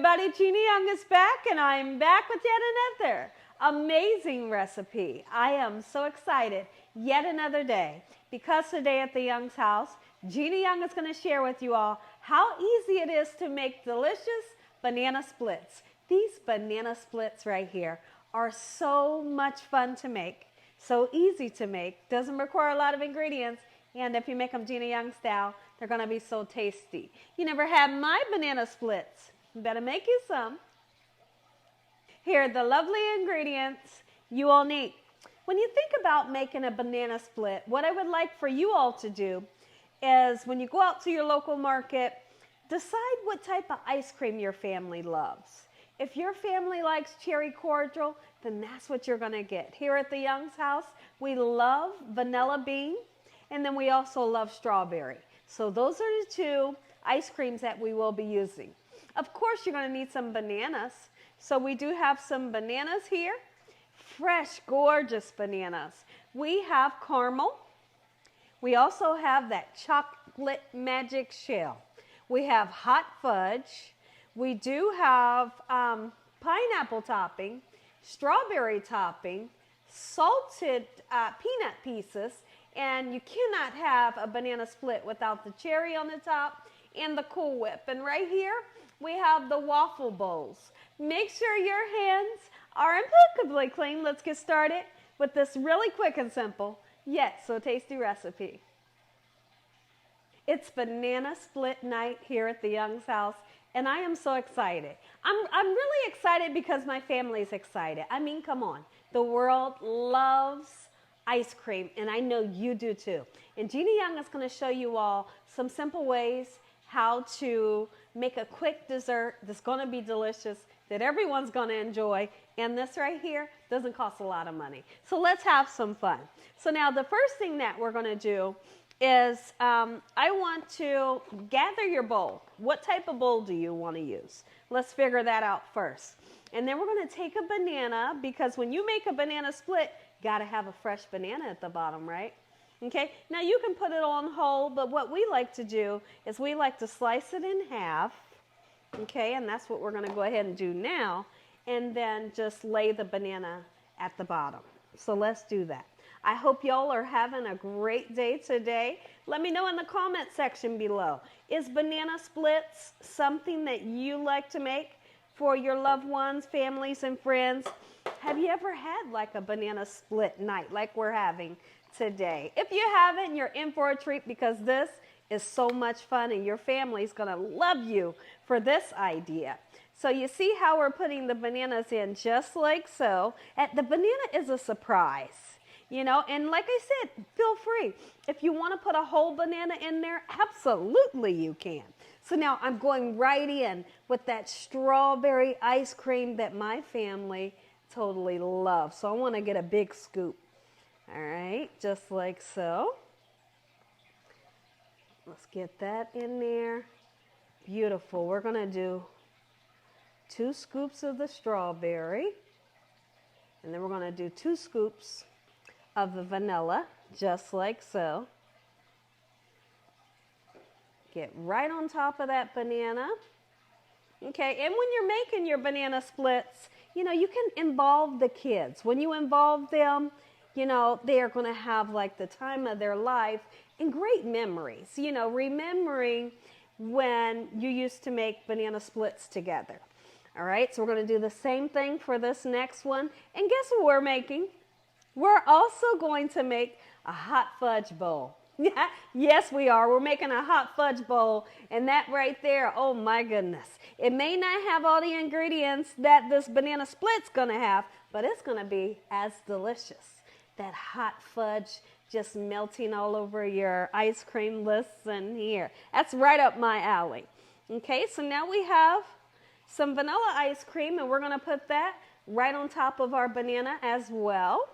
everybody, Gina Young is back, and I'm back with yet another amazing recipe. I am so excited, yet another day, because today at the Young's house, Gina Young is going to share with you all how easy it is to make delicious banana splits. These banana splits right here are so much fun to make, so easy to make, doesn't require a lot of ingredients, and if you make them Gina Young style, they're going to be so tasty. You never had my banana splits? You better make you some. Here are the lovely ingredients you will need. When you think about making a banana split, what I would like for you all to do is when you go out to your local market, decide what type of ice cream your family loves. If your family likes cherry cordial, then that's what you're going to get. Here at the Young's house, we love vanilla bean, and then we also love strawberry. So those are the two ice creams that we will be using. Of course, you're going to need some bananas. So we do have some bananas here, fresh, gorgeous bananas. We have Carmel. We also have that chocolate magic shell. We have hot fudge. We do have pineapple topping, strawberry topping, salted peanut pieces, and you cannot have a banana split without the cherry on the top and the Cool Whip. And right here, we have the waffle bowls. Make sure your hands are impeccably clean. Let's get started with this really quick and simple, yet so tasty recipe. It's banana split night here at the Young's house, and I am so excited. I'm really excited because my family's excited. I mean, come on. The world loves ice cream, and I know you do too. And Gina Young is going to show you all some simple ways how to make a quick dessert that's going to be delicious, that everyone's going to enjoy. And this right here doesn't cost a lot of money. So let's have some fun. So now the first thing that we're going to do is I want to gather your bowl. What type of bowl do you want to use? Let's figure that out first. And then we're going to take a banana, because when you make a banana split, got to have a fresh banana at the bottom, right? Okay, now you can put it on whole, but what we like to do is we like to slice it in half, okay, and that's what we're going to go ahead and do now, and then just lay the banana at the bottom. So let's do that. I hope y'all are having a great day today. Let me know in the comment section below. Is banana splits something that you like to make for your loved ones, families, and friends? Have you ever had like a banana split night like we're having today? If you haven't, you're in for a treat, because this is so much fun and your family's gonna love you for this idea. So you see how we're putting the bananas in just like so. And the banana is a surprise, you know, and like I said, feel free. If you want to put a whole banana in there, absolutely you can. So now I'm going right in with that strawberry ice cream that my family totally loves. So I want to get a big scoop. All right, just like so. Let's get that in there. Beautiful. We're going to do 2 scoops of the strawberry. And then we're going to do 2 scoops of the vanilla, just like so. Get right on top of that banana. Okay, and when you're making your banana splits, you know, you can involve the kids. When you involve them, you know, they are going to have like the time of their life and great memories, you know, remembering when you used to make banana splits together. All right, so we're going to do the same thing for this next one. And guess what we're making? We're also going to make a hot fudge bowl. Yes, we are. We're making a hot fudge bowl, and that right there, oh my goodness. It may not have all the ingredients that this banana split's going to have, but it's going to be as delicious. That hot fudge just melting all over your ice cream. Listen here. That's right up my alley. Okay, so now we have some vanilla ice cream, and we're going to put that right on top of our banana as well.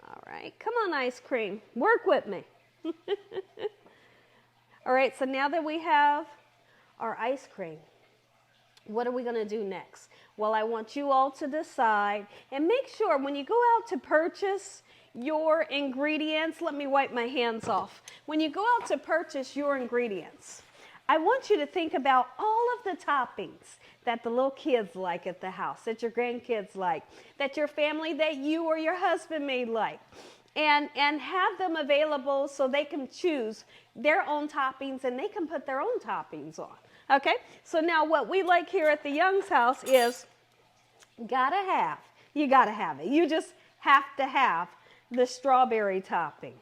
All right, come on, ice cream. Work with me. All right, so now that we have our ice cream, what are we going to do next? Well, I want you all to decide and make sure when you go out to purchase your ingredients, let me wipe my hands off. When you go out to purchase your ingredients, I want you to think about all of the toppings that the little kids like at the house, that your grandkids like, that your family, that you or your husband may like. And have them available so they can choose their own toppings and they can put their own toppings on. Okay? So now what we like here at the Young's house is you gotta have it. You just have to have the strawberry topping.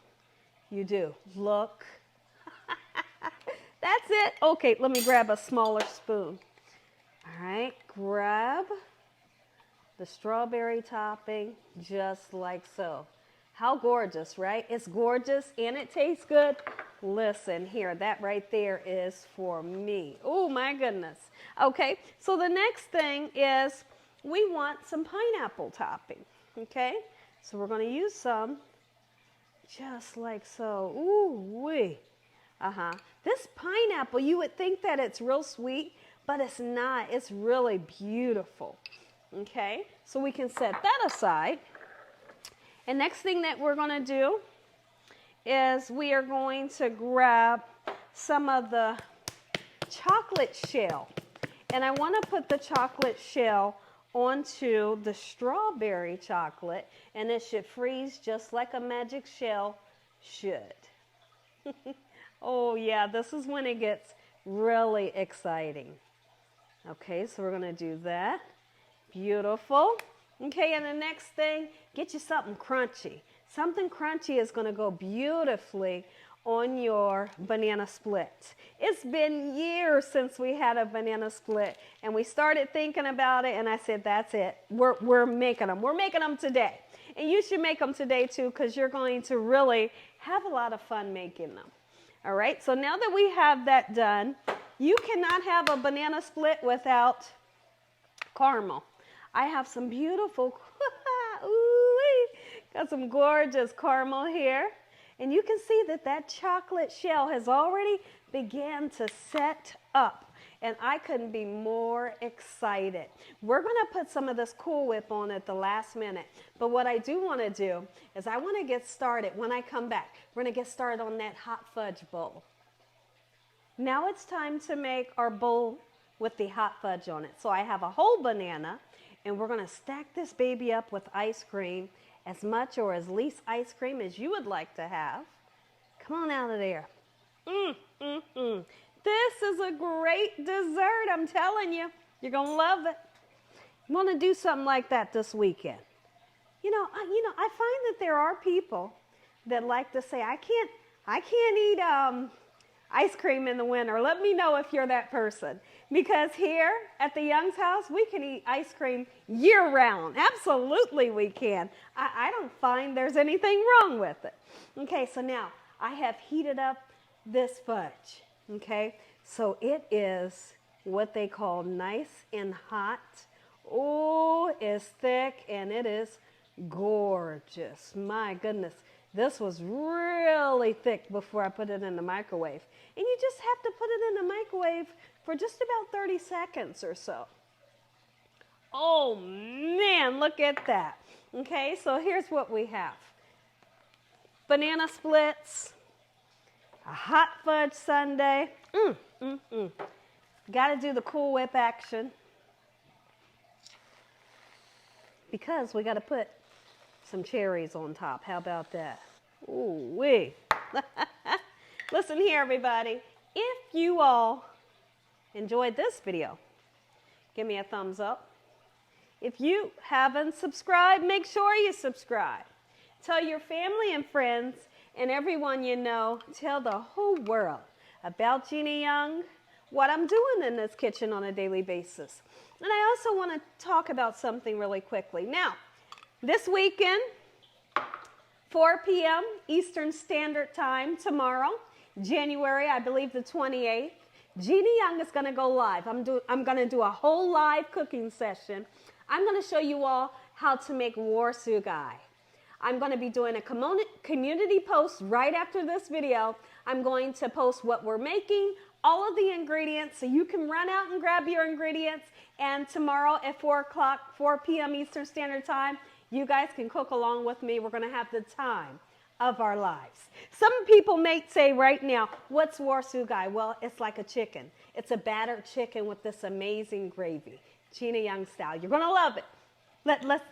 You do. Look. That's it. Okay, let me grab a smaller spoon. All right, grab the strawberry topping just like so. How gorgeous, right? It's gorgeous and it tastes good. Listen here, that right there is for me. Oh my goodness. Okay, so the next thing is we want some pineapple topping. Okay, so we're going to use some just like so. Ooh wee. This pineapple, you would think that it's real sweet, but it's not. It's really beautiful. Okay, so we can set that aside. And next thing that we're going to do is we are going to grab some of the chocolate shell. And I want to put the chocolate shell onto the strawberry chocolate, and it should freeze just like a magic shell should. Oh yeah, this is when it gets really exciting. Okay, so we're going to do that. Beautiful. Okay, and the next thing, get you something crunchy. Something crunchy is going to go beautifully on your banana split. It's been years since we had a banana split, and we started thinking about it, and I said, that's it. We're making them. We're making them today. And you should make them today too, because you're going to really have a lot of fun making them. All right, so now that we have that done, you cannot have a banana split without caramel. I have some beautiful, got some gorgeous caramel here. And you can see that that chocolate shell has already began to set up. And I couldn't be more excited. We're going to put some of this Cool Whip on at the last minute. But what I do want to do is I want to get started when I come back. We're going to get started on that hot fudge bowl. Now it's time to make our bowl with the hot fudge on it. So I have a whole banana, and we're going to stack this baby up with ice cream, as much or as least ice cream as you would like to have. Come on out of there. This is a great dessert, I'm telling you. You're going to love it. You want to do something like that this weekend. I find that there are people that like to say, I can't eat ice cream in the winter. Let me know if you're that person. Because here at the Young's house, we can eat ice cream year round. Absolutely we can. I don't find there's anything wrong with it. Okay, so now I have heated up this fudge. Okay, so it is what they call nice and hot. Oh, it's thick and it is gorgeous. My goodness. This was really thick before I put it in the microwave. And you just have to put it in the microwave for just about 30 seconds or so. Oh man, look at that. Okay, so here's what we have. Banana splits, a hot fudge sundae. Got to do the Cool Whip action. Because we got to put some cherries on top. How about that? Ooh wee. Listen here, everybody. If you all enjoyed this video, give me a thumbs up. If you haven't subscribed, make sure you subscribe. Tell your family and friends and everyone you know, tell the whole world about Gina Young, what I'm doing in this kitchen on a daily basis. And I also want to talk about something really quickly. Now, this weekend, 4 p.m. Eastern Standard Time tomorrow, January, I believe the 28th, Gina Young is going to go live. I'm going to do a whole live cooking session. I'm going to show you all how to make warsugai. I'm going to be doing a community post right after this video. I'm going to post what we're making, all of the ingredients, so you can run out and grab your ingredients. And tomorrow at 4 p.m. Eastern Standard Time, you guys can cook along with me. We're going to have the time of our lives. Some people may say right now, what's warsugai? Well, it's like a chicken. It's a battered chicken with this amazing gravy. Gina Young Style. You're going to love it.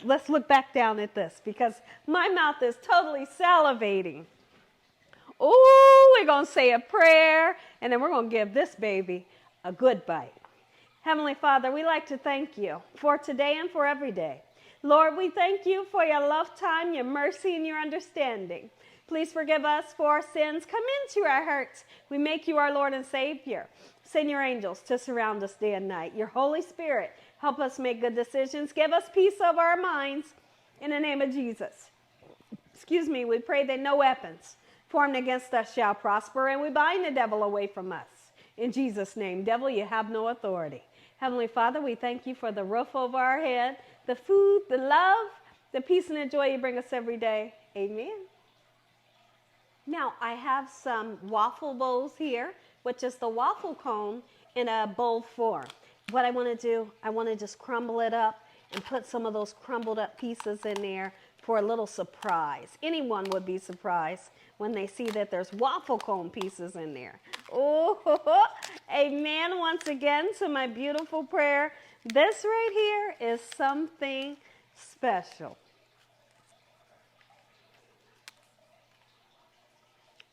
Let's look back down at this because my mouth is totally salivating. Oh, we're going to say a prayer, and then we're going to give this baby a good bite. Heavenly Father, we like to thank you for today and for every day. Lord, we thank you for your love time, your mercy, and your understanding. Please forgive us for our sins. Come into our hearts. We make you our Lord and Savior. Send your angels to surround us day and night. Your Holy Spirit, help us make good decisions. Give us peace over our minds. In the name of Jesus. Excuse me, we pray that no weapons formed against us shall prosper, and we bind the devil away from us. In Jesus' name, devil, you have no authority. Heavenly Father, we thank you for the roof over our head, the food, the love, the peace and the joy you bring us every day. Amen. Now, I have some waffle bowls here, which is the waffle cone in a bowl form. What I want to do, I want to just crumble it up and put some of those crumbled up pieces in there for a little surprise. Anyone would be surprised when they see that there's waffle cone pieces in there. Oh, amen once again to my beautiful prayer. This right here is something special.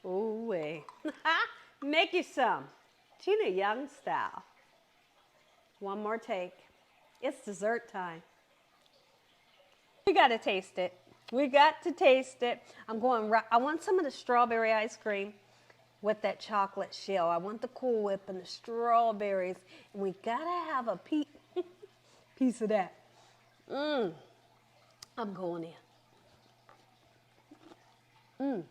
Ooh, wait. Make you some. Gina Young Style. One more take. It's dessert time. We got to taste it. We got to taste it. I want some of the strawberry ice cream with that chocolate shell. I want the Cool Whip and the strawberries. And we got to have a piece of that. I'm going in. A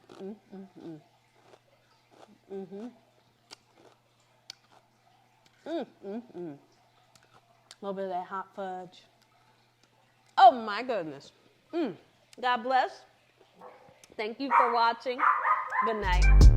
little bit of that hot fudge. Oh my goodness. God bless. Thank you for watching. Good night.